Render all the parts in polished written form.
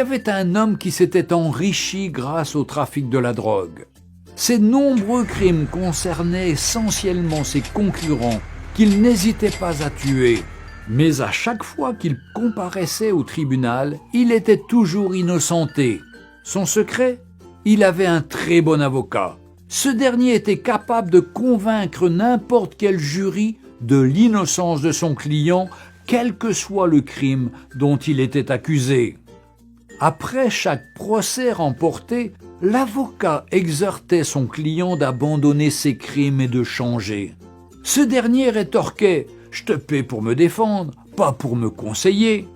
y avait un homme qui s'était enrichi grâce au trafic de la drogue. Ses nombreux crimes concernaient essentiellement ses concurrents qu'il n'hésitait pas à tuer. Mais à chaque fois qu'il comparaissait au tribunal, il était toujours innocenté. Son secret ? Il avait un très bon avocat. Ce dernier était capable de convaincre n'importe quel jury de l'innocence de son client, quel que soit le crime dont il était accusé. Après chaque procès remporté, l'avocat exhortait son client d'abandonner ses crimes et de changer. Ce dernier rétorquait « Je te paie pour me défendre, pas pour me conseiller ».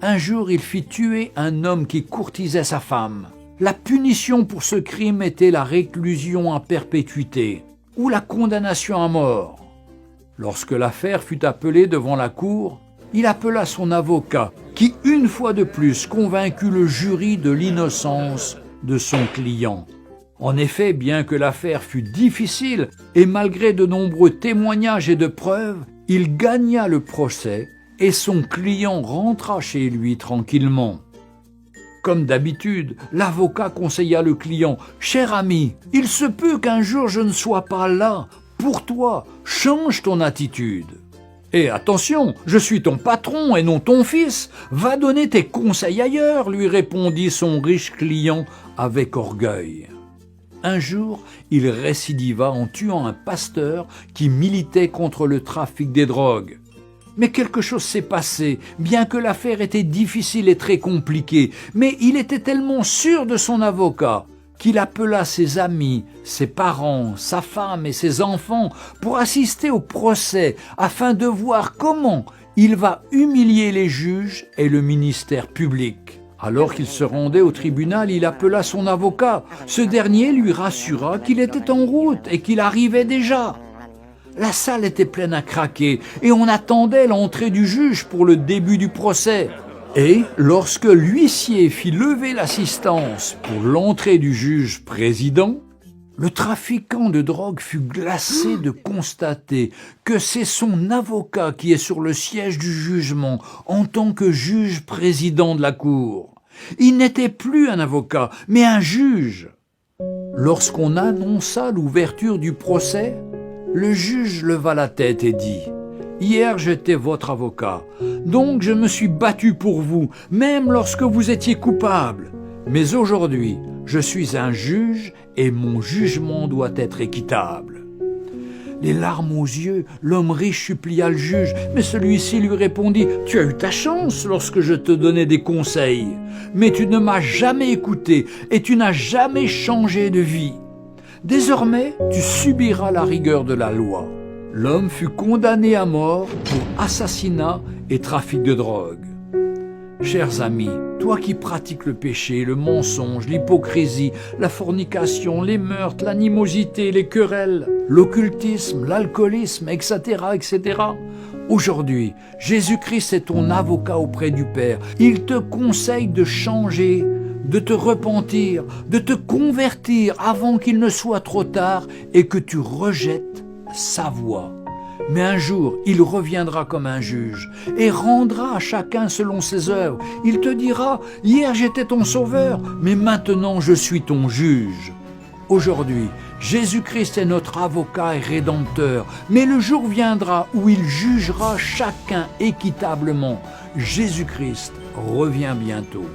Un jour, il fit tuer un homme qui courtisait sa femme. La punition pour ce crime était la réclusion à perpétuité ou la condamnation à mort. Lorsque l'affaire fut appelée devant la cour, il appela son avocat qui, une fois de plus, convaincut le jury de l'innocence de son client. En effet, bien que l'affaire fût difficile et malgré de nombreux témoignages et de preuves, il gagna le procès et son client rentra chez lui tranquillement. Comme d'habitude, l'avocat conseilla le client « Cher ami, il se peut qu'un jour je ne sois pas là. Pour toi, change ton attitude. Et attention, je suis ton patron et non ton fils. Va donner tes conseils ailleurs, lui répondit son riche client avec orgueil. Un jour, il récidiva en tuant un pasteur qui militait contre le trafic des drogues. Mais quelque chose s'est passé, bien que l'affaire était difficile et très compliquée, mais il était tellement sûr de son avocat qu'il appela ses amis, ses parents, sa femme et ses enfants pour assister au procès afin de voir comment il va humilier les juges et le ministère public. Alors qu'il se rendait au tribunal, il appela son avocat. Ce dernier lui rassura qu'il était en route et qu'il arrivait déjà. La salle était pleine à craquer et on attendait l'entrée du juge pour le début du procès. Et lorsque l'huissier fit lever l'assistance pour l'entrée du juge président, le trafiquant de drogue fut glacé de constater que c'est son avocat qui est sur le siège du jugement en tant que juge président de la cour. Il n'était plus un avocat, mais un juge. Lorsqu'on annonça l'ouverture du procès, le juge leva la tête et dit « Hier, j'étais votre avocat, donc je me suis battu pour vous, même lorsque vous étiez coupable. Mais aujourd'hui, je suis un juge et mon jugement doit être équitable. » Les larmes aux yeux, l'homme riche supplia le juge, mais celui-ci lui répondit « Tu as eu ta chance lorsque je te donnais des conseils, mais tu ne m'as jamais écouté et tu n'as jamais changé de vie. Désormais, tu subiras la rigueur de la loi. » L'homme fut condamné à mort pour assassinat et trafic de drogue. Chers amis, toi qui pratiques le péché, le mensonge, l'hypocrisie, la fornication, les meurtres, l'animosité, les querelles, l'occultisme, l'alcoolisme, etc., etc., aujourd'hui, Jésus-Christ est ton avocat auprès du Père. Il te conseille de changer, de te repentir, de te convertir avant qu'il ne soit trop tard et que tu rejettes sa voix. Mais un jour, il reviendra comme un juge et rendra à chacun selon ses œuvres. Il te dira « Hier j'étais ton sauveur, mais maintenant je suis ton juge. » Aujourd'hui, Jésus-Christ est notre avocat et rédempteur, mais le jour viendra où il jugera chacun équitablement. Jésus-Christ revient bientôt.